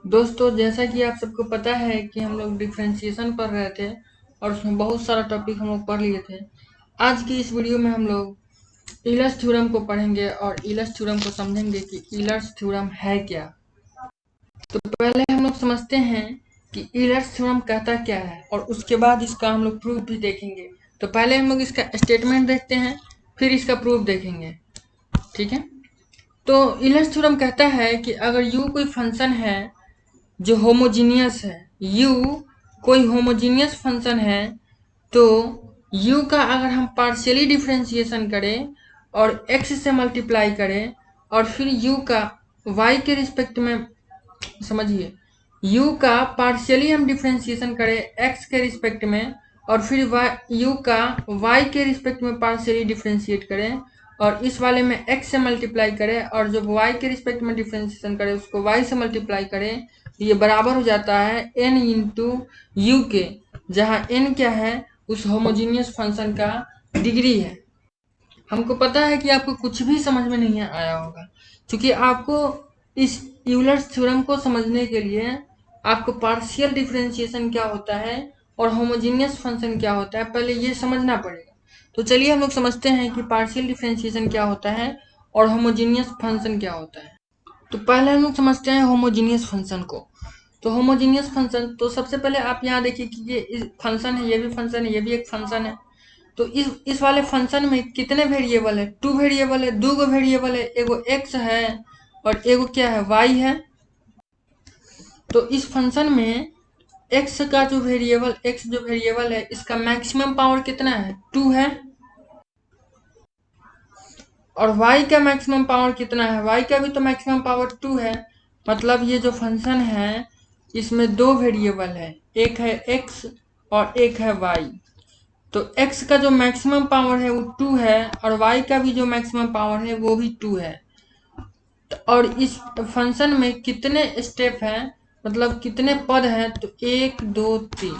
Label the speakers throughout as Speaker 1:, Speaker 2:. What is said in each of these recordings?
Speaker 1: दोस्तों, जैसा कि आप सबको पता है कि हम लोग डिफरेंशिएशन पढ़ रहे थे और उसमें बहुत सारा टॉपिक हम लोग पढ़ लिए थे। आज की इस वीडियो में हम लोग ईलर्स थ्योरम को पढ़ेंगे और ईलर्स थ्योरम को समझेंगे कि ईलर्स थ्योरम है क्या। तो पहले हम लोग समझते हैं कि ईलर्स थ्योरम कहता क्या है और उसके बाद इसका हम लोग प्रूफ भी देखेंगे। तो पहले हम लोग इसका स्टेटमेंट देखते हैं, फिर इसका प्रूफ देखेंगे। ठीक है। तो ईलर्स थ्योरम कहता है कि अगर यू कोई फंक्शन है जो होमोजीनियस है, u कोई होमोजीनियस फंक्शन है, तो u का अगर हम पार्शियली डिफरेंशिएशन करें और x से मल्टीप्लाई करें और फिर u का y के रिस्पेक्ट में, समझिए, u का पार्शियली हम डिफरेंशिएशन करें x के रिस्पेक्ट में और फिर u का y के रिस्पेक्ट में पार्शियली डिफरेंशिएट करें और इस वाले में x से मल्टीप्लाई करें और जब y के रिस्पेक्ट में डिफरेंशिएशन करें उसको y से मल्टीप्लाई करें, ये बराबर हो जाता है n इंटू यू के, जहाँ n क्या है, उस होमोजीनियस फंक्शन का डिग्री है। हमको पता है कि आपको कुछ भी समझ में नहीं आया होगा, क्योंकि आपको इस यूलर्स थ्योरम को समझने के लिए आपको पार्शियल डिफरेंशिएशन क्या होता है और होमोजीनियस फंक्शन क्या होता है पहले ये समझना पड़ेगा। तो चलिए हम लोग समझते हैं कि पार्शियल डिफरेंशिएशन क्या होता है और होमोजीनियस फंक्शन क्या होता है। तो पहले हम लोग समझते हैं होमोजीनियस फंक्शन को। तो होमोजीनियस फंक्शन, तो सबसे पहले आप यहाँ देखिए कि ये फंक्शन है, ये भी फंक्शन है, ये भी एक फंक्शन है। तो इस वाले फंक्शन में कितने वेरिएबल है? 2 वेरिएबल है, 2 वेरिएबल है, एगो x है और एगो क्या है, y है। तो इस फंक्शन में x का जो वेरिएबल है इसका मैक्सिमम पावर कितना है? 2 है। और y का मैक्सिमम पावर कितना है? y का भी तो मैक्सिमम पावर 2 है। मतलब ये जो फंक्शन है इसमें 2 वेरिएबल है, एक है x और एक है y। तो x का जो मैक्सिमम पावर है वो 2 है और y का भी जो मैक्सिमम पावर है वो भी 2 है। और इस फंक्शन में कितने स्टेप हैं, मतलब कितने पद हैं? तो 1 2 3।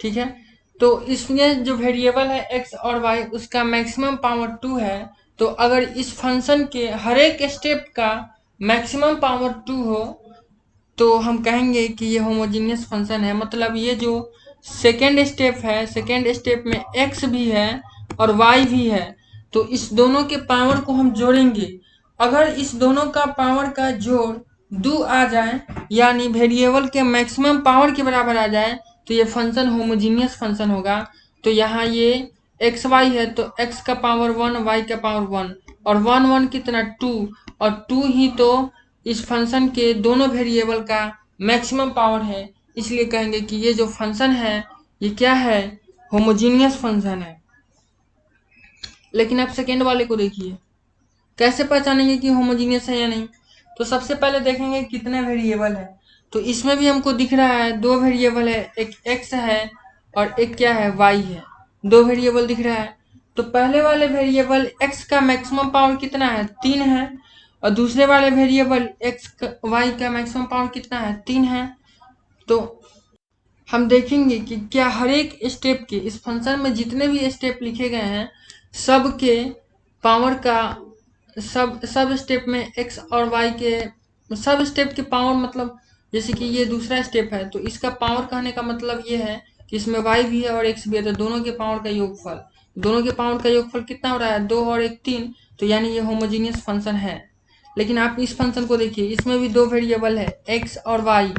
Speaker 1: ठीक है। तो इसमें जो वेरिएबल है x और y उसका मैक्सिमम पावर 2 है। तो अगर इस फंक्शन के हर एक स्टेप का मैक्सिमम पावर 2 हो तो हम कहेंगे कि ये होमोजीनियस फंक्शन है। मतलब ये जो सेकेंड स्टेप है, सेकेंड स्टेप में x भी है और y भी है, तो इस दोनों के पावर को हम जोड़ेंगे। अगर इस दोनों का पावर का जोड़ 2 आ जाए, यानी वेरिएबल के मैक्सिमम पावर के बराबर आ जाए, तो ये फंक्शन होमोजीनियस फंक्शन होगा। तो यहाँ ये एक्स वाई है, तो x का पावर 1, y का पावर 1 और 1 1 कितना 2, और 2 ही तो इस फंक्शन के दोनों वेरिएबल का मैक्सिमम पावर है। इसलिए कहेंगे कि ये जो फंक्शन है ये क्या है, होमोजीनियस फंक्शन है। लेकिन आप सेकेंड वाले को देखिए, कैसे पहचानेंगे कि होमोजीनियस है या नहीं? तो सबसे पहले देखेंगे कितने वेरिएबल है। तो इसमें भी हमको दिख रहा है 2 वेरिएबल है, एक x है और एक क्या है, y है। 2 वेरिएबल दिख रहा है। तो पहले वाले वेरिएबल x का मैक्सिमम पावर कितना है, 3 है, और दूसरे वाले वेरिएबल y का मैक्सिमम पावर कितना है, 3 है। तो हम देखेंगे कि क्या हर एक स्टेप के, इस फंक्शन में जितने भी स्टेप लिखे गए हैं सब के पावर का, सब स्टेप में x और y के सब स्टेप के पावर, मतलब जैसे कि ये दूसरा स्टेप है तो इसका पावर कहने का मतलब ये है कि इसमें y भी है और x भी है, तो दोनों के पावर का योगफल, दोनों के पावर का योगफल कितना हो रहा है, 2 और 1 3। तो यानी ये होमोजीनियस फंक्शन है। लेकिन आप इस फंक्शन को देखिए, इसमें भी 2 वेरिएबल है, x और y।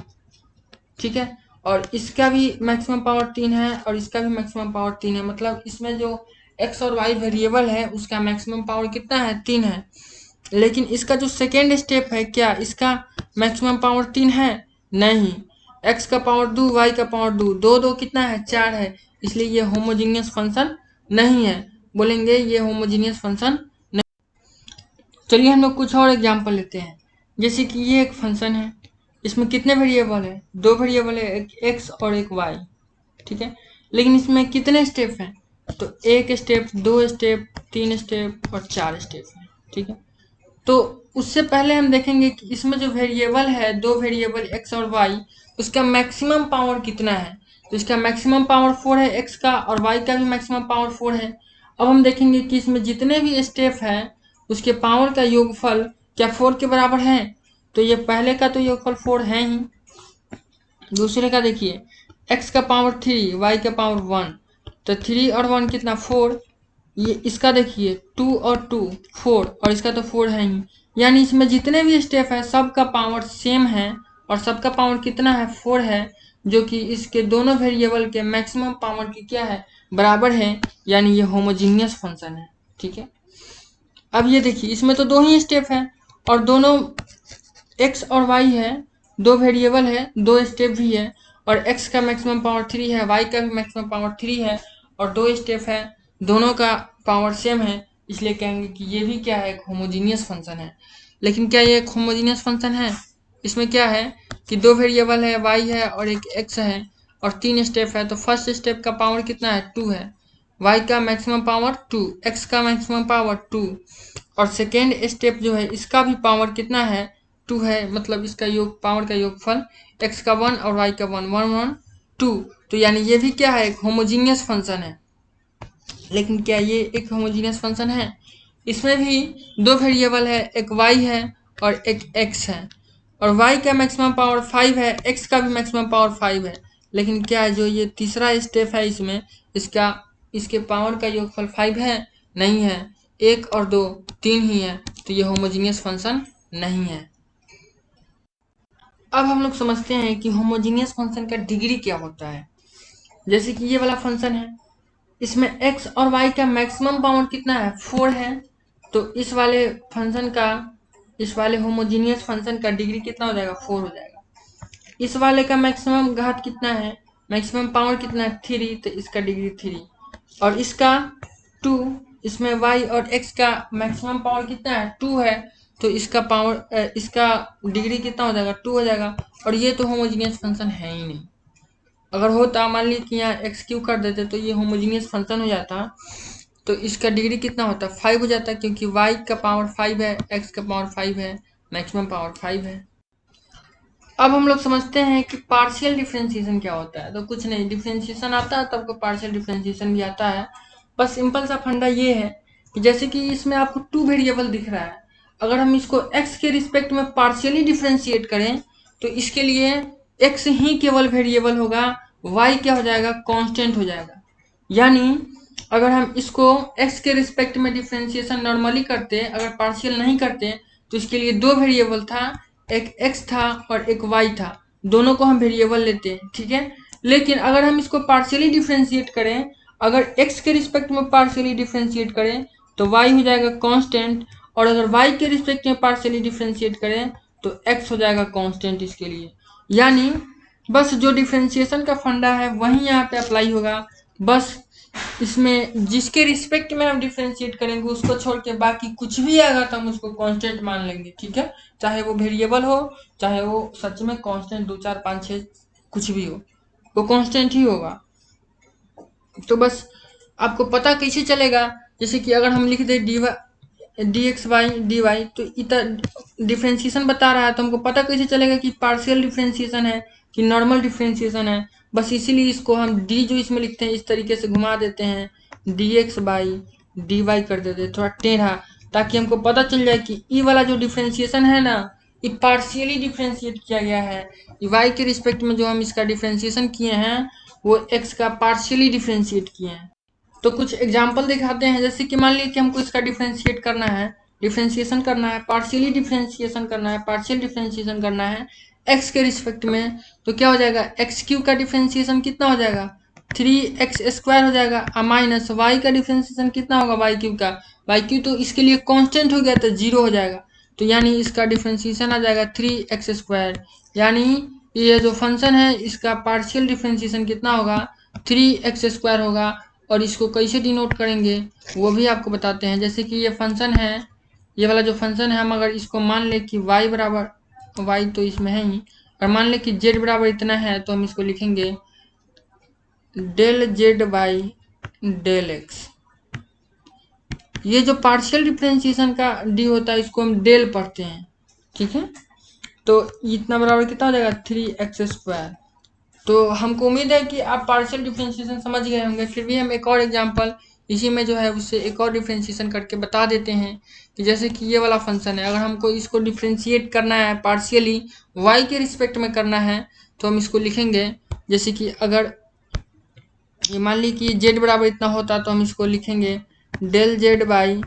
Speaker 1: ठीक है। और इसका भी मैक्सिमम पावर 3 है और इसका भी मैक्सिमम पावर 3 है। मतलब इसमें जो x और y वेरिएबल है उसका मैक्सिमम पावर कितना है, 3 है। लेकिन इसका जो सेकेंड स्टेप है, क्या इसका मैक्सिमम पावर 3 है? नहीं। x का पावर 2, y का पावर 2, 2 2 कितना है, 4 है। इसलिए ये होमोजीनियस फंक्शन नहीं है। बोलेंगे ये होमोजीनियस फंक्शन नहीं। चलिए हम लोग कुछ और एग्जाम्पल लेते हैं। जैसे कि ये एक फंक्शन है, इसमें कितने वेरिएबल है, 2 वेरिएबल है, एक x और एक y। ठीक है। लेकिन इसमें कितने स्टेप हैं? तो 1 स्टेप, 2 स्टेप, 3 स्टेप और 4 स्टेप है। ठीक है। तो उससे पहले हम देखेंगे कि इसमें जो वेरिएबल है, 2 वेरिएबल x और y, उसका मैक्सिमम पावर कितना है। तो इसका मैक्सिमम पावर 4 है x का और y का भी मैक्सिमम पावर 4 है। अब हम देखेंगे कि इसमें जितने भी स्टेप हैं उसके पावर का योगफल क्या 4 के बराबर है? तो ये पहले का तो योगफल 4 है ही। दूसरे का देखिए x का पावर 3 y का पावर 1, तो 3 और 1 कितना 4। ये इसका देखिए 2 और 2 4 और इसका तो 4 है ही। यानी इसमें जितने भी स्टेप है सबका पावर सेम है और सबका पावर कितना है 4 है, जो कि इसके दोनों वेरिएबल के मैक्सिमम पावर की क्या है बराबर है, यानी ये होमोजीनियस फंक्शन है। ठीक है, अब ये देखिए इसमें तो दो ही स्टेप है और दोनों x और y है, दो वेरिएबल है, दो स्टेप भी है और x का मैक्सिमम पावर 3 है, y का भी मैक्सिमम पावर 3 है और दो स्टेप है, दोनों का पावर सेम है, इसलिए कहेंगे कि ये भी क्या है एक होमोजीनियस फंक्शन है। लेकिन क्या ये एक होमोजीनियस फंक्शन है? इसमें क्या है कि दो वेरिएबल है, y है और एक x है और 3 स्टेप है। तो फर्स्ट स्टेप का पावर कितना है 2 है, y का मैक्सिमम पावर 2, x का मैक्सिमम पावर 2 और सेकेंड स्टेप जो है इसका भी पावर कितना है 2 है, मतलब इसका योग पावर का योगफल x का 1 और y का 1 1 1 2। तो यानी ये भी क्या है एक होमोजीनियस फंक्शन है। लेकिन क्या ये एक होमोजीनियस फंक्शन है? इसमें भी दो वेरिएबल है, एक y है और एक x है और y का मैक्सिमम पावर 5 है, x का भी मैक्सिमम पावर 5 है। लेकिन क्या जो ये तीसरा स्टेप है इसमें इसके पावर का योगफल 5 है? नहीं है, 1 और 2 3 ही है, तो ये होमोजीनियस फंक्शन नहीं है। अब हम लोग समझते हैं कि होमोजीनियस फंक्शन का डिग्री क्या होता है। जैसे कि ये वाला फंक्शन है, इसमें x और y का मैक्सिमम पावर कितना है 4 है, तो इस वाले होमोजीनियस फंक्शन का डिग्री कितना हो जाएगा 4 हो जाएगा। इस वाले का मैक्सिमम घात कितना है, मैक्सिमम पावर कितना है 3, तो इसका डिग्री 3 और इसका 2, इसमें y और x का मैक्सिमम पावर कितना है 2 है, तो इसका डिग्री कितना हो जाएगा 2 हो जाएगा। और ये तो होमोजीनियस फंक्शन है ही नहीं। अगर होता मान लीजिए कि यहाँ एक्स क्यू कर देते तो ये होमोजीनियस फंक्शन हो जाता, तो इसका डिग्री कितना होता 5 हो जाता, क्योंकि y का पावर 5 है, x का पावर 5 है, मैक्सिमम पावर 5 है। अब हम लोग समझते हैं कि पार्शियल डिफरेंशिएशन क्या होता है। तो कुछ नहीं, डिफरेंशिएशन आता है तो आपको पार्शियल डिफरेंशिएशन भी आता है। बस सिंपल सा फंडा ये है कि जैसे कि इसमें आपको 2 वेरिएबल दिख रहा है, अगर हम इसको x के रिस्पेक्ट में पार्शियली डिफरेंशिएट करें तो इसके लिए x ही केवल वेरिएबल होगा, y क्या हो जाएगा कांस्टेंट हो जाएगा। यानी अगर हम इसको x के रिस्पेक्ट में डिफरेंशिएशन नॉर्मली करते, अगर पार्शियल नहीं करते, तो इसके लिए दो वेरिएबल था, एक x था और एक y था, दोनों को हम वेरिएबल लेते हैं। ठीक है, लेकिन अगर हम इसको पार्शियली डिफरेंशिएट करें, अगर x के रिस्पेक्ट में पार्शियली डिफरेंशिएट करें तो y हो जाएगा कांस्टेंट, और अगर y के रिस्पेक्ट में पार्शियली डिफरेंशिएट करें तो x हो जाएगा कांस्टेंट इसके लिए। यानी बस जो डिफरेंशिएशन का फंडा है वही यहाँ पे अप्लाई होगा। बस इसमें जिसके रिस्पेक्ट में हम डिफरेंशिएट करेंगे उसको छोड़ के बाकी कुछ भी आएगा तो हम उसको कांस्टेंट मान लेंगे। ठीक है, चाहे वो वेरिएबल हो, चाहे वो सच में कांस्टेंट 2 4 5 6 कुछ भी हो, वो कांस्टेंट ही होगा। तो बस आपको पता कैसे चलेगा, जैसे कि अगर हम लिख दे D X Y D Y, तो इतना डिफ्रेंशिएशन बता रहा है तो हमको पता कैसे चलेगा कि पार्शियल डिफ्रेंशिएशन है कि नॉर्मल डिफ्रेंशिएशन है। बस इसीलिए इसको हम डी जो इसमें लिखते हैं इस तरीके से घुमा देते हैं, d x by d y कर देते हैं थोड़ा टेढ़ा, ताकि हमको पता चल जाए कि ई वाला जो डिफ्रेंशिएशन है ना, ये पार्शियली डिफ्रेंशिएट किया गया है। वाई के रिस्पेक्ट में जो हम इसका डिफ्रेंशिएशन किए हैं वो एक्स का पार्शियली डिफ्रेंशिएट किए हैं। तो कुछ एग्जाम्पल दिखाते हैं, जैसे कि मान लीजिए कि हमको इसका डिफ्रेंशिएट करना है, डिफ्रेंशिएशन करना है, पार्शियली डिफ्रेंशिएशन करना है, पार्शियल डिफ्रेंशिएशन करना है एक्स के रिस्पेक्ट में, तो क्या हो जाएगा एक्स क्यू का डिफ्रेंशिएशन कितना हो जाएगा 3x² हो जाएगा, माइनस वाई का डिफ्रेंशिएशन कितना होगा वाई क्यू का, वाई क्यू तो इसके लिए कांस्टेंट हो गया तो 0 हो जाएगा, तो यानी इसका डिफ्रेंशिएशन आ जाएगा 3x²। यानी ये जो फंक्शन है इसका पार्शियल डिफ्रेंशिएशन कितना होगा 3x² होगा। और इसको कैसे डिनोट करेंगे वो भी आपको बताते हैं। जैसे कि ये फंक्शन है, ये वाला जो फंक्शन है, हम अगर इसको मान ले कि y बराबर, y तो इसमें है ही, और मान ले कि z बराबर इतना है, तो हम इसको लिखेंगे del z by del x. ये जो पार्शियल डिफ्रेंशिएशन का डी होता है इसको हम डेल पढ़ते हैं। ठीक है, तो इतना बराबर कितना हो जाएगा 3x²। तो हमको उम्मीद है कि आप पार्शियल डिफरेंशिएशन समझ गए होंगे। फिर भी हम एक और एग्जांपल इसी में जो है उससे एक और डिफ्रेंशिएशन करके बता देते हैं कि जैसे कि ये वाला फंक्शन है, अगर हमको इसको डिफ्रेंशिएट करना है पार्शियली y के रिस्पेक्ट में करना है तो हम इसको लिखेंगे, जैसे कि अगर ये मान ली कि z बराबर इतना होता तो हम इसको लिखेंगे del z by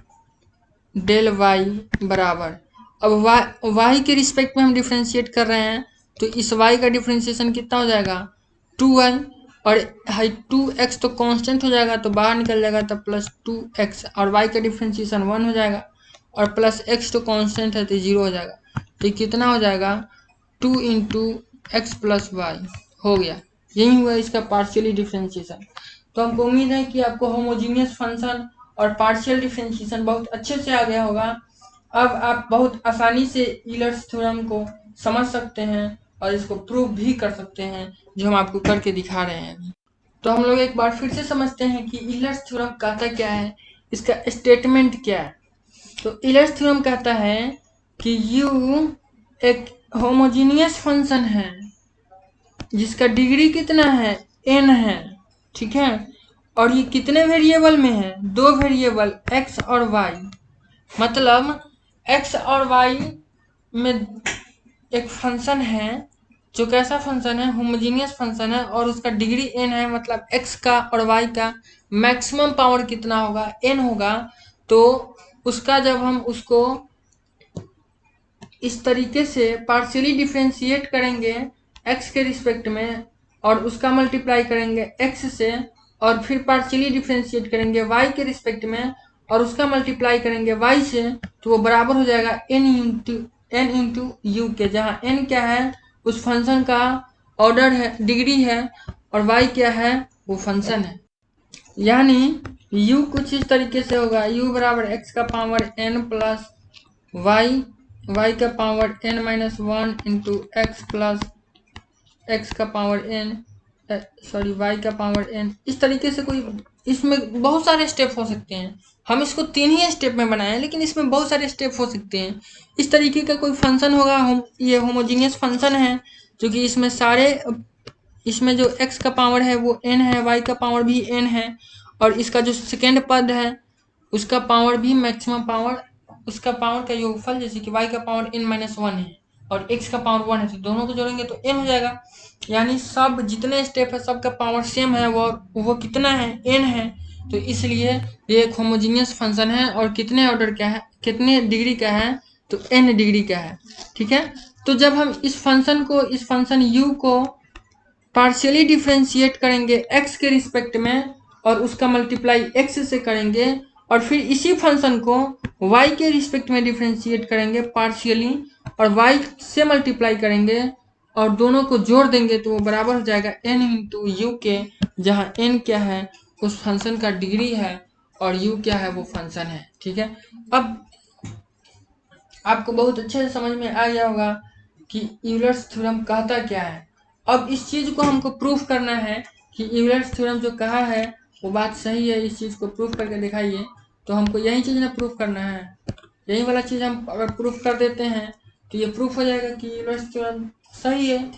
Speaker 1: del y बराबर, अब y के रिस्पेक्ट में हम डिफ्रेंशिएट कर रहे हैं तो इस y का डिफ्रेंशिएशन कितना हो जाएगा 2y, और 2x तो कांस्टेंट हो जाएगा तो बाहर निकल जाएगा तो प्लस 2x, और y का डिफ्रेंशिएशन 1 हो जाएगा और प्लस x तो कांस्टेंट है तो 0 हो जाएगा। तो कितना हो जाएगा 2 इंटू एक्स प्लस वाई हो गया। यही हुआ इसका पार्शियली डिफ्रेंशिएशन। तो हमको उम्मीद है कि आपको होमोजीनियस फंक्शन और पार्शियल डिफ्रेंशिएशन बहुत अच्छे से आ गया होगा। अब आप बहुत आसानी से यूलर्स थ्योरम को समझ सकते हैं और इसको प्रूव भी कर सकते हैं, जो हम आपको करके दिखा रहे हैं अभी। तो हम लोग एक बार फिर से समझते हैं कि यूलर्स थ्योरम कहता क्या है, इसका स्टेटमेंट क्या है। तो यूलर्स थ्योरम कहता है कि u एक होमोजीनियस फंक्शन है जिसका डिग्री कितना है n है, ठीक है, और ये कितने वेरिएबल में है, दो वेरिएबल x और y, मतलब x और y में एक फंक्शन है जो कैसा फंक्शन है, होमोजीनियस फंक्शन है और उसका डिग्री n है, मतलब x का और y का मैक्सिमम पावर कितना होगा, n होगा। तो उसका जब हम उसको इस तरीके से पार्शियली डिफ्रेंशिएट करेंगे x के रिस्पेक्ट में और उसका मल्टीप्लाई करेंगे x से और फिर पार्शियली डिफ्रेंशिएट करेंगे y के रिस्पेक्ट में और उसका मल्टीप्लाई करेंगे y से, तो वो बराबर हो जाएगा n इंटू यू के, जहाँ n क्या है उस फंक्शन का ऑर्डर है, डिग्री है, और y क्या है वो फंक्शन है। यानी u कुछ इस तरीके से होगा, u बराबर x का पावर n प्लस y का power n minus 1 into x plus x का पावर n, सॉरी y का पावर n। इस तरीके से कोई, इसमें बहुत सारे स्टेप हो सकते हैं, हम इसको 3 ही स्टेप में बनाए हैं लेकिन इसमें बहुत सारे स्टेप हो सकते हैं। इस तरीके का कोई फंक्शन होगा, ये होमोजीनियस फंक्शन है जो कि इसमें सारे, इसमें जो x का पावर है वो n है, y का पावर भी n है, और इसका जो सेकेंड पद है उसका पावर भी मैक्सिमम पावर, उसका पावर का योगफल, जैसे कि y का पावर n माइनस 1 है और x का पावर 1 है, तो दोनों को जोड़ेंगे तो n हो जाएगा। यानी सब जितने स्टेप है सबका पावर सेम है, वो कितना है n है, तो इसलिए ये एक होमोजीनियस फंक्शन है और कितने ऑर्डर का है, कितने डिग्री का है, तो n डिग्री का है, ठीक है। तो जब हम इस फंक्शन u को पार्शियली डिफ्रेंशिएट करेंगे x के रिस्पेक्ट में और उसका मल्टीप्लाई x से करेंगे और फिर इसी फंक्शन को y के रिस्पेक्ट में डिफ्रेंशिएट करेंगे पार्शियली और y से मल्टीप्लाई करेंगे और दोनों को जोड़ देंगे तो वो बराबर हो जाएगा n इंटू यू के, जहाँ n क्या है उस फंक्शन का डिग्री है और u क्या है वो फंक्शन है, ठीक है। अब आपको बहुत अच्छे से समझ में आ गया होगा कि यूलर्स थ्योरम कहता क्या है। अब इस चीज को हमको प्रूफ करना है कि यूलर्स थ्योरम जो कहा है वो बात सही है, इस चीज को प्रूफ करके दिखाइए। तो हमको यही चीज ना प्रूफ करना है, यही वाला चीज हम अगर प्रूफ कर देते हैं तो ये प्रूफ हो जाएगा कि यूलर्स थ्योरम सही है।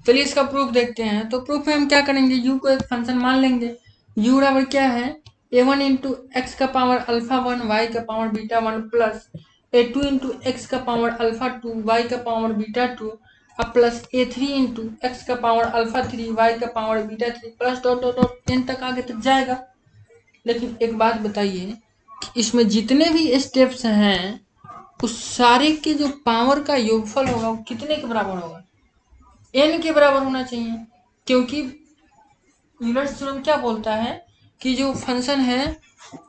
Speaker 1: चलिए इसका प्रूफ देखते हैं। तो प्रूफ में हम क्या करेंगे, u को एक फंक्शन मान लेंगे, u बराबर क्या है a1 इंटू एक्स का पावर अल्फा 1 y का power beta 1 plus a2 into x का पावर अल्फा 2 y का पावर बीटा 2 अब प्लस a3 इंटू एक्स का पावर अल्फा 3 y का power beta 3 plus dot dot dot n तक आगे तक जाएगा। लेकिन एक बात बताइए, इसमें जितने भी स्टेप्स हैं उस सारे के जो पावर का योगफल होगा वो कितने के बराबर होगा, n के बराबर होना चाहिए, क्योंकि यूलर्स थ्योरम क्या बोलता है कि जो फंक्शन है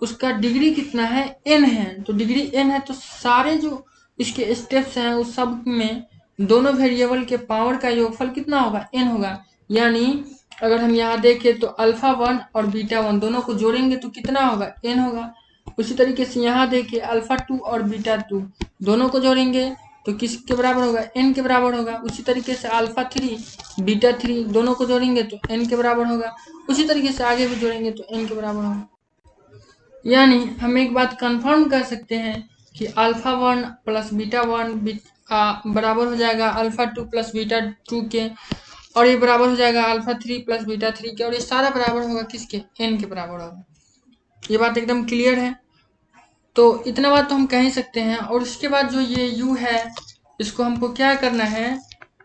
Speaker 1: उसका डिग्री कितना है n है, तो डिग्री n है तो सारे जो इसके स्टेप्स हैं उस सब में दोनों वेरिएबल के पावर का योगफल कितना होगा, n होगा। यानी अगर हम यहाँ देखें तो अल्फा 1 और बीटा 1 दोनों को जोड़ेंगे तो कितना होगा, n होगा। उसी तरीके से यहाँ देखिए अल्फा 2 और बीटा 2 दोनों को जोड़ेंगे तो किसके बराबर होगा, n के बराबर होगा। उसी तरीके से अल्फा 3 बीटा 3 दोनों को जोड़ेंगे तो n के बराबर होगा। उसी तरीके से आगे भी जोड़ेंगे तो n के बराबर होगा। यानी हम एक बात कंफर्म कर सकते हैं कि अल्फा 1 प्लस बीटा 1 बराबर हो जाएगा अल्फा 2 प्लस बीटा 2 के, और ये बराबर हो जाएगा अल्फा 3 प्लस बीटा 3 के, और ये सारा बराबर होगा किसके, n के बराबर होगा। ये बात एकदम क्लियर है। तो इतना बात तो हम कह ही सकते हैं। और उसके बाद जो ये u है, इसको हमको क्या करना है,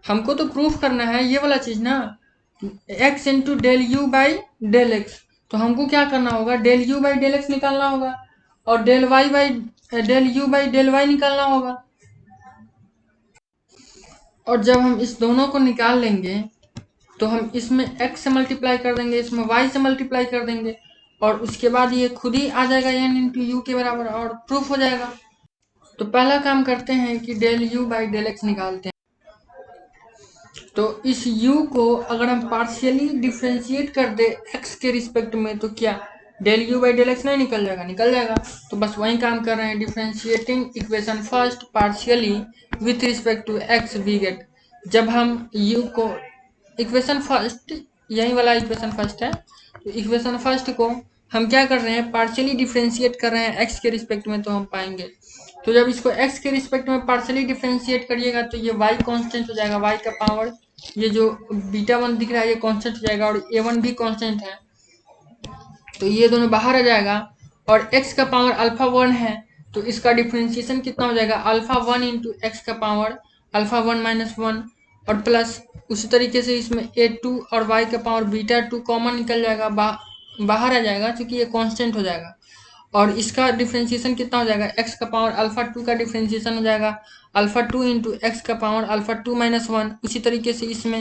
Speaker 1: हमको तो प्रूफ करना है ये वाला चीज ना, x into del u by del x. तो हमको क्या करना होगा, del u by del x निकालना होगा, और del y by del u by del y निकालना होगा। और जब हम इस दोनों को निकाल लेंगे तो हम इसमें x से मल्टीप्लाई कर देंगे, इसमें y से मल्टीप्लाई कर देंगे, और उसके बाद ये खुद ही आ जाएगा n इंटू यू के बराबर, और प्रूफ हो जाएगा। तो पहला काम करते हैं कि del u by del x निकालते हैं। तो इस u को अगर हम पार्शियली डिफ्रेंशिएट कर दे x के रिस्पेक्ट में, तो क्या del u by del x नहीं निकल जाएगा, निकल जाएगा। तो बस वही काम कर रहे हैं, differentiating equation first partially with respect to x we get. जब हम u को इक्वेशन फर्स्ट, यही वाला इक्वेशन फर्स्ट है, तो इक्वेशन फर्स्ट को हम क्या कर रहे हैं, पार्शियली डिफ्रेंशिएट कर रहे हैं x के रिस्पेक्ट में, तो हम पाएंगे। तो जब इसको x के रिस्पेक्ट में पार्शियली डिफ्रेंशिएट करिएगा तो ये y कांस्टेंट हो जाएगा, y का पावर, ये जो बीटा 1 दिख रहा है ये कांस्टेंट हो जाएगा, और a1 भी कांस्टेंट है, तो ये दोनों बाहर आ जाएगा। और x का पावर अल्फा 1 है, तो इसका डिफ्रेंशिएशन कितना हो जाएगा, अल्फा 1 इंटू एक्स का पावर अल्फा 1 माइनस 1, और प्लस उसी तरीके से इसमें a2 और y का पावर बीटा 2 कॉमन निकल जाएगा, बाहर आ जाएगा क्योंकि ये कांस्टेंट हो जाएगा। और इसका डिफ्रेंशिएशन कितना हो जाएगा, x का पावर अल्फा 2 का डिफ्रेंशिएशन हो जाएगा अल्फा 2 इंटू एक्स का पावर अल्फा 2 माइनस 1। उसी तरीके से इसमें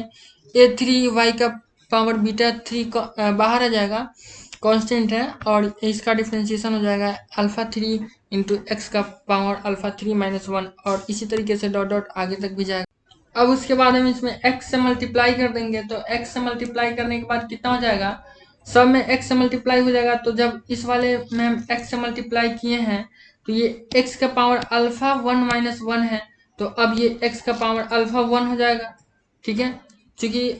Speaker 1: a3 y का पावर बीटा 3 बाहर आ जाएगा, कांस्टेंट है, और इसका डिफ्रेंशिएशन हो जाएगा अल्फा 3 इंटू एक्स का पावर अल्फा 3 माइनस 1, और इसी तरीके से डॉट डॉट आगे तक भी जाएगा। अब उसके बाद हम इसमें x से मल्टीप्लाई कर देंगे, तो x से मल्टीप्लाई करने के बाद कितना हो जाएगा, सब में x से मल्टीप्लाई हो जाएगा। तो जब इस वाले में हम x से मल्टीप्लाई किए हैं तो ये x का पावर अल्फा 1 माइनस 1 है, तो अब ये x का पावर अल्फा 1 हो जाएगा, ठीक है। क्योंकि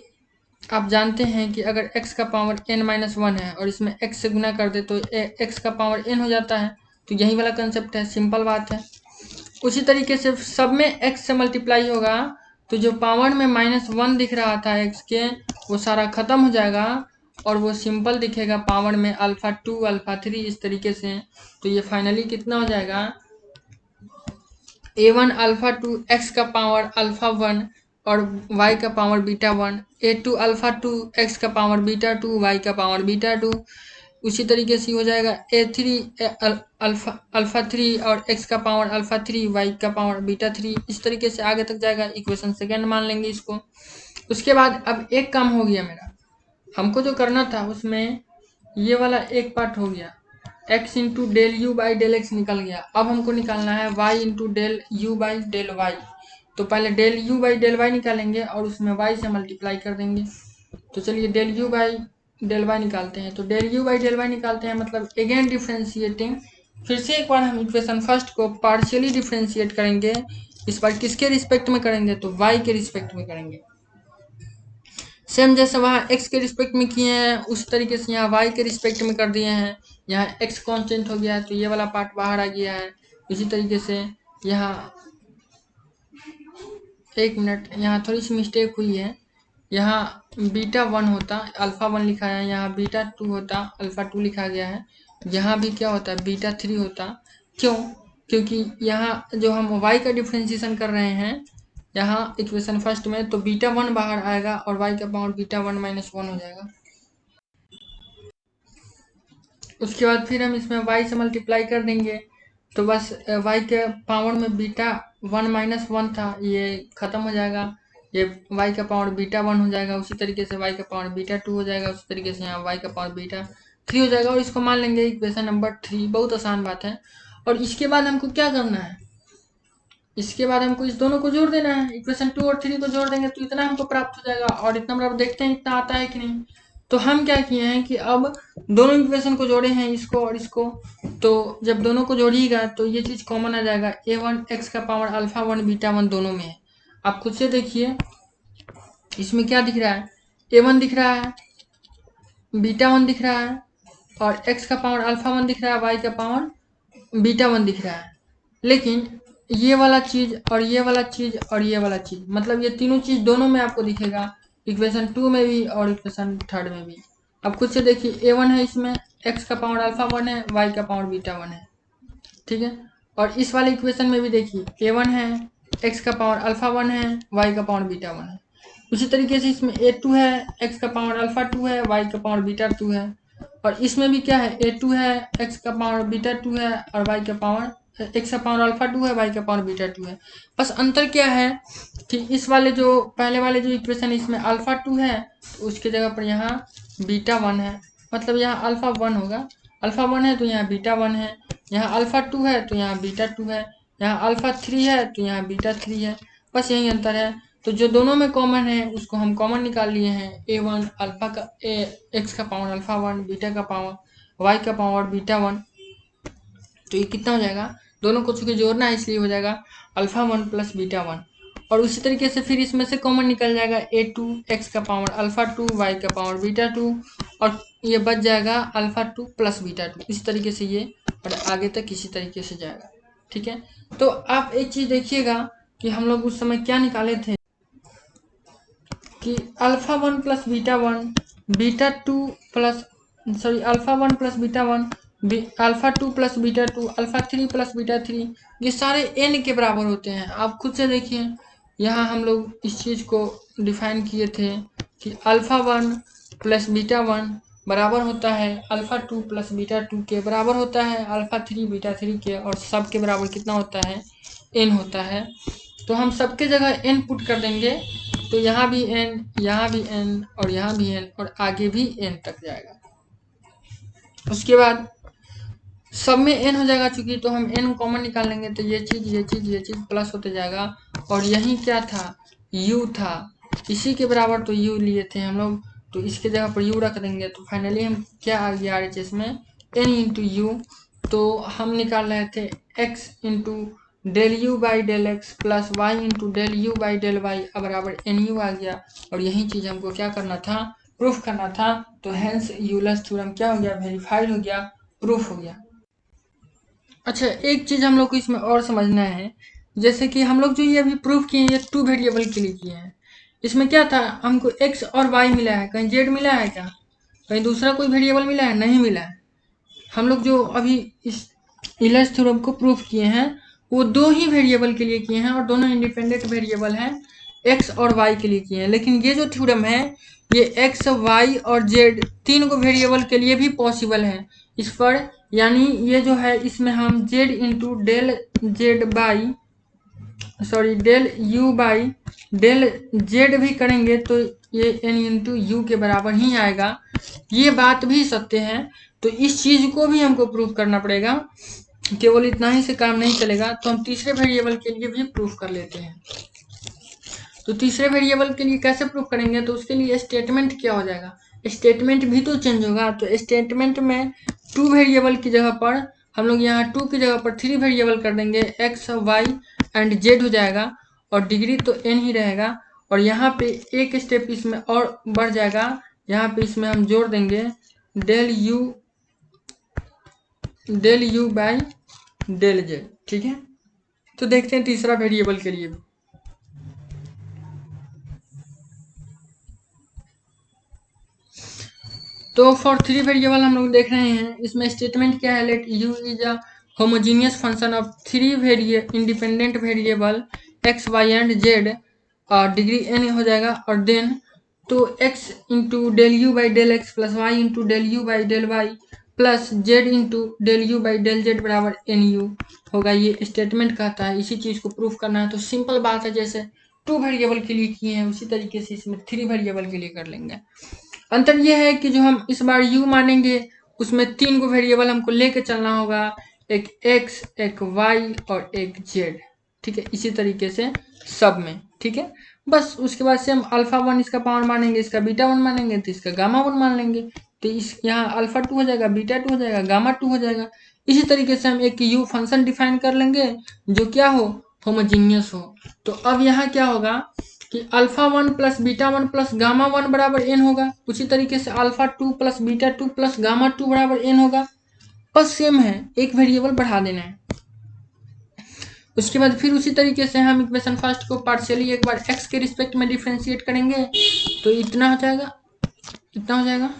Speaker 1: आप जानते हैं कि अगर x का पावर n माइनस 1 है और इसमें x से गुना कर दे तो x का पावर n हो जाता है, तो यही वाला कंसेप्ट है, सिंपल बात है। उसी तरीके से सब में x से मल्टीप्लाई होगा, तो जो पावर में -1 दिख रहा था x के, वो सारा खत्म हो जाएगा, और वो सिंपल दिखेगा पावर में अल्फा 2 अल्फा 3 इस तरीके से। तो ये फाइनली कितना हो जाएगा, a1 अल्फा 2 x का पावर अल्फा 1 और y का power beta 1, a2 alpha 2 x का पावर बीटा 2 y का पावर बीटा 2। उसी तरीके से हो जाएगा a3 अल्फा 3 और x का पावर अल्फा 3 y का पावर बीटा 3, इस तरीके से आगे तक जाएगा। इक्वेशन सेकेंड मान लेंगे इसको। उसके बाद अब एक काम हो गया मेरा, हमको जो करना था उसमें ये वाला एक पार्ट हो गया, x into del u by del x निकल गया। अब हमको निकालना है y into del u by del y. तो पहले del u by del y निकालेंगे और उसमें y से मल्टीप्लाई कर देंगे। तो चलिए del u by del y निकालते हैं। तो del u by del y निकालते हैं मतलब अगेन डिफ्रेंशिएटिंग, फिर से एक बार हम इक्वेशन फर्स्ट को पार्शियली डिफ्रेंशिएट करेंगे। इस बार किसके रिस्पेक्ट में करेंगे, तो y के रिस्पेक्ट में करेंगे। सेम जैसे वहाँ x के रिस्पेक्ट में किए हैं उस तरीके से यहाँ y के रिस्पेक्ट में कर दिए हैं। यहाँ x कांस्टेंट हो गया है तो ये वाला पार्ट बाहर आ गया है। इसी तरीके से यहाँ, एक मिनट, यहाँ थोड़ी सी मिस्टेक हुई है, यहाँ बीटा 1 होता अल्फा 1 लिखा है, यहाँ बीटा 2 होता अल्फा 2 लिखा गया है। यहाँ भी क्या होता है, बीटा 3 होता। क्यों, क्योंकि यहाँ जो हम y का डिफ्रेंशिएशन कर रहे हैं यहाँ इक्वेशन फर्स्ट में, तो बीटा 1 बाहर आएगा और y का पावर बीटा 1 माइनस 1 हो जाएगा। उसके बाद फिर हम इसमें y से मल्टीप्लाई कर देंगे, तो बस y के पावर में बीटा 1 माइनस 1 था, ये खत्म हो जाएगा, ये y का पावर बीटा 1 हो जाएगा। उसी तरीके से y का पावर बीटा 2 हो जाएगा। उसी तरीके से यहाँ y का पावर बीटा 3 हो जाएगा, और इसको मान लेंगे इक्वेशन नंबर 3। बहुत आसान बात है। और इसके बाद हमको क्या करना है, इसके बाद हमको इस दोनों को जोड़ देना है। इक्वेशन 2 और 3 को जोड़ देंगे तो इतना हमको प्राप्त हो जाएगा, और इतना बराबर देखते हैं इतना आता है कि नहीं। तो हम क्या किए हैं कि अब दोनों इक्वेशन को जोड़े हैं, इसको और इसको। तो जब दोनों को जोड़िएगा तो ये चीज़ कॉमन आ जाएगा, a1 x का पावर अल्फा 1 बीटा 1 दोनों में है। आप खुद से देखिए इसमें क्या दिख रहा है, a1 दिख रहा है, बीटा 1 दिख रहा है, और x का पावर अल्फा 1 दिख रहा है, y का पावर बीटा 1 दिख रहा है। लेकिन ये वाला चीज़ और ये वाला चीज़ और ये वाला चीज़, मतलब ये तीनों चीज़ दोनों में आपको दिखेगा। इक्वेशन 2 में भी और इक्वेशन 3 में भी। अब खुद से देखिए a1 है, इसमें x का पावर अल्फा 1 है, y का पावर बीटा 1 है, ठीक है। और इस वाले इक्वेशन में भी देखिए a1 है, x का पावर अल्फा 1 है, y का पावर बीटा 1 है। उसी तरीके से इसमें a2 है, x का पावर अल्फा 2 है, y का पावर बीटा 2 है। और इसमें भी क्या है, a2 है, x का पावर बीटा 2 है और y का पावर x का पावर अल्फा 2 है, y का पावर बीटा 2 है। बस अंतर क्या है कि इस वाले जो पहले वाले जो इक्वेशन इसमें अल्फा 2 है, तो उसकी जगह पर यहाँ बीटा 1 है, मतलब यहाँ अल्फा 1 होगा। अल्फा 1 है तो यहाँ बीटा 1 है, यहाँ अल्फा 2 है तो यहाँ बीटा 2 है, यहाँ अल्फा 3 है तो यहाँ बीटा 3 है। बस यही अंतर है। तो जो दोनों में कॉमन है उसको हम कॉमन निकाल लिए हैं। a1 अल्फा का x का पावर अल्फा 1, बीटा का पावर y का पावर बीटा 1। तो ये कितना हो जाएगा, दोनों को चूंकि जोड़ना है इसलिए हो जाएगा अल्फा 1 प्लस बीटा 1। और उसी तरीके से फिर इसमें से कॉमन निकल जाएगा a2 x का पावर अल्फा 2, y का पावर बीटा 2 और ये बच जाएगा अल्फा 2 प्लस बीटा 2। इस तरीके से ये और आगे तक इसी तरीके से जाएगा, ठीक है। तो आप एक चीज़ देखिएगा कि हम लोग उस समय क्या निकाले थे कि alpha 1 plus beta 1, beta 2 plus sorry alpha 1 plus beta 1, alpha 2 plus beta 2, alpha 3 plus beta 3, ये सारे n के बराबर होते हैं। आप खुद से देखिए, यहाँ हम लोग इस चीज़ को डिफाइन किए थे कि अल्फा 1 प्लस बीटा 1 बराबर होता है अल्फा 2 प्लस बीटा 2 के बराबर होता है अल्फा 3 बीटा 3 के, और सब के बराबर कितना होता है, n होता है। तो हम सबके जगह n पुट कर देंगे, तो यहाँ भी n, यहाँ भी n और यहाँ भी n और आगे भी n तक जाएगा। उसके बाद सब में n हो जाएगा चूंकि, तो हम n कॉमन निकाल लेंगे, तो ये चीज़ प्लस होते जाएगा। और यही क्या था, u था, इसी के बराबर तो u लिए थे हम लोग, तो इसके जगह पर u रख देंगे। तो फाइनली हम क्या आ गया RHS में n इंटू यू। तो हम निकाल रहे थे x into del u by del x plus y into del u by del y बराबर एन यू आ गया। और यही चीज़ हमको क्या करना था, प्रूफ करना था। तो हेंस यूलर्स थ्योरम क्या हो गया, वेरीफाइड हो गया, प्रूफ हो गया। अच्छा, एक चीज़ हम लोग को इसमें और समझना है, जैसे कि हम लोग जो ये अभी प्रूफ किए ये 2 वेरिएबल के लिए किए हैं। इसमें क्या था, हमको x और y मिला है, कहीं z मिला है क्या, कहीं दूसरा कोई वेरिएबल मिला है, नहीं मिला है। हम लोग जो अभी इस यूलर्स थ्योरम को प्रूफ किए हैं वो 2 ही वेरिएबल के लिए किए हैं और दोनों इंडिपेंडेंट वेरिएबल हैं, x और y के लिए किए हैं। लेकिन ये जो थ्योरम है ये x, y और z 3 को वेरिएबल के लिए भी पॉसिबल है इस पर। यानी ये जो है इसमें हम z into del z by del u by del z भी करेंगे तो ये n इंटू यू के बराबर ही आएगा। ये बात भी सत्य है। तो इस चीज़ को भी हमको प्रूफ करना पड़ेगा, केवल इतना ही से काम नहीं चलेगा। तो हम तीसरे वेरिएबल के लिए भी प्रूफ कर लेते हैं। तो तीसरे वेरिएबल के लिए कैसे प्रूफ करेंगे, तो उसके लिए स्टेटमेंट क्या हो जाएगा, स्टेटमेंट भी तो चेंज होगा। तो स्टेटमेंट में 2 वेरिएबल की जगह पर हम लोग यहाँ 2 की जगह पर 3 वेरिएबल कर देंगे, x, y एंड z हो जाएगा और डिग्री तो n ही रहेगा। और यहाँ पे एक स्टेप इसमें और बढ़ जाएगा, यहाँ पे इसमें हम जोड़ देंगे del u by del z, ठीक है। तो देखते हैं तीसरा वेरिएबल के लिए भी। तो फॉर 3 वेरिएबल हम लोग देख रहे हैं, इसमें स्टेटमेंट क्या है, let u is a homogeneous function of 3 independent variable x, y and z, degree n हो जाएगा। और देन तो x into del u by del x plus y into del u by del y plus z into del u by del z बराबर n u होगा। ये statement कहता है, इसी चीज़ को प्रूफ करना है। तो सिंपल बात है, जैसे 2 वेरिएबल के लिए किए हैं उसी तरीके से इसमें 3 वेरिएबल के लिए कर लेंगे। अंतर यह है कि जो हम इस बार u मानेंगे उसमें 3 को वेरिएबल हमको लेके चलना होगा, एक x, एक y और एक z, ठीक है। इसी तरीके से सब में, ठीक है। बस उसके बाद से हम अल्फा 1 इसका पावर मानेंगे, इसका बीटा 1 मानेंगे, तो इसका गामा 1 मान लेंगे। तो इस यहाँ अल्फा 2 हो जाएगा, बीटा 2 हो जाएगा, गामा 2 हो जाएगा। इसी तरीके से हम एक u फंक्शन डिफाइन कर लेंगे जो क्या हो, होमोजीनियस हो। तो अब यहाँ क्या होगा कि alpha 1 plus beta 1 plus gamma 1 बराबर n होगा। उसी तरीके से alpha 2 plus beta 2 plus gamma 2 बराबर n होगा। बस सेम है, एक वेरिएबल बढ़ा देना है। उसके बाद फिर उसी तरीके से हम इक्वेशन फर्स्ट को पार्शियली एक बार x के रिस्पेक्ट में डिफ्रेंशिएट करेंगे तो इतना हो जाएगा, इतना हो जाएगा।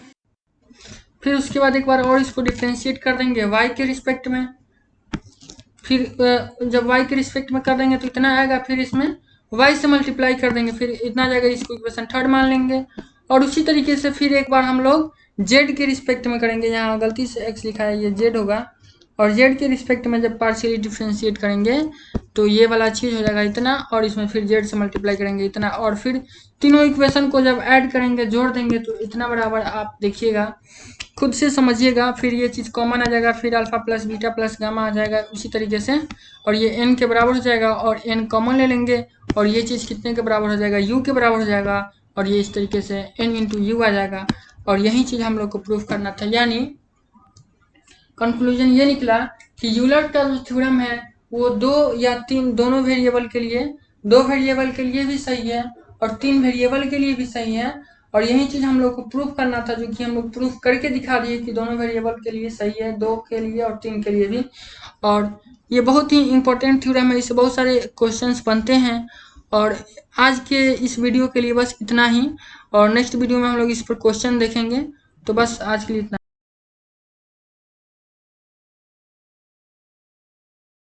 Speaker 1: फिर उसके बाद एक बार और इसको डिफ्रेंशिएट कर देंगे y के रिस्पेक्ट में, फिर जब y के रिस्पेक्ट में कर देंगे तो इतना आएगा, फिर इसमें y से मल्टीप्लाई कर देंगे, फिर इतना आ जाएगा। इसको इक्वेशन थर्ड मान लेंगे। और उसी तरीके से फिर एक बार हम लोग z के रिस्पेक्ट में करेंगे, यहाँ गलती से x लिखा है, ये z होगा। और z के रिस्पेक्ट में जब पार्शियली डिफ्रेंशिएट करेंगे तो ये वाला चीज़ हो जाएगा इतना, और इसमें फिर z से मल्टीप्लाई करेंगे इतना, और फिर तीनों इक्वेशन को जब ऐड करेंगे, जोड़ देंगे तो इतना बराबर, आप देखिएगा खुद से समझिएगा। फिर ये चीज़ कॉमन आ जाएगा, फिर alpha plus beta plus gamma आ जाएगा उसी तरीके से, और ये n के बराबर हो जाएगा, और n कॉमन ले लेंगे और ये चीज़ कितने के बराबर हो जाएगा, u के बराबर हो जाएगा, और ये इस तरीके से n इंटू यू आ जाएगा। और यही चीज़ हम लोग को प्रूफ करना था, यानी कंक्लूजन ये निकला कि यूलर का जो थ्योरम है वो 2 या 3 दोनों वेरिएबल के लिए, 2 वेरिएबल के लिए भी सही है और 3 वेरिएबल के लिए भी सही है। और यही चीज़ हम लोग को प्रूफ करना था, जो कि हम लोग प्रूफ करके दिखा दिए कि दोनों वेरिएबल के लिए सही है, 2 के लिए और 3 के लिए भी। और ये बहुत ही इंपॉर्टेंट थ्योरम है, इससे बहुत सारे क्वेश्चंस बनते हैं। और आज के इस वीडियो के लिए बस इतना ही, और नेक्स्ट वीडियो में हम लोग इस पर क्वेश्चन देखेंगे। तो बस आज के लिए इतना।